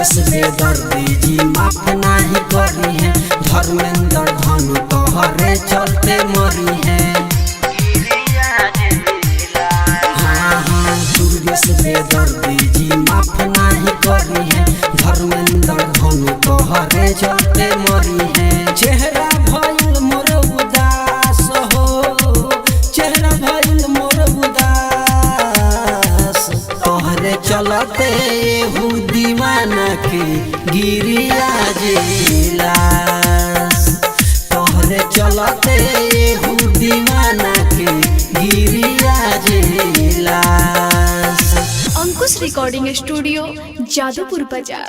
सूर्यस बेदर्दी जी माफ नहीं करी है, धर्मेंद्र धनु तोहरे चलते मरी है। हाँ हाँ सूर्यस बेदर्दी जी माफ नहीं करी है, धर्मेंद्र धनु तोहरे चलते मरी है। चेहरा भइल मोर उदास हो, चेहरा भइल मोर उदास, तोहरे चलते एहू दीवाना के गिरिया जिलास, तोहरे चलते एहू दीवाना के गिरिया जिलास। अंकुश रिकॉर्डिंग स्टूडियो, जादूपुर बाजार।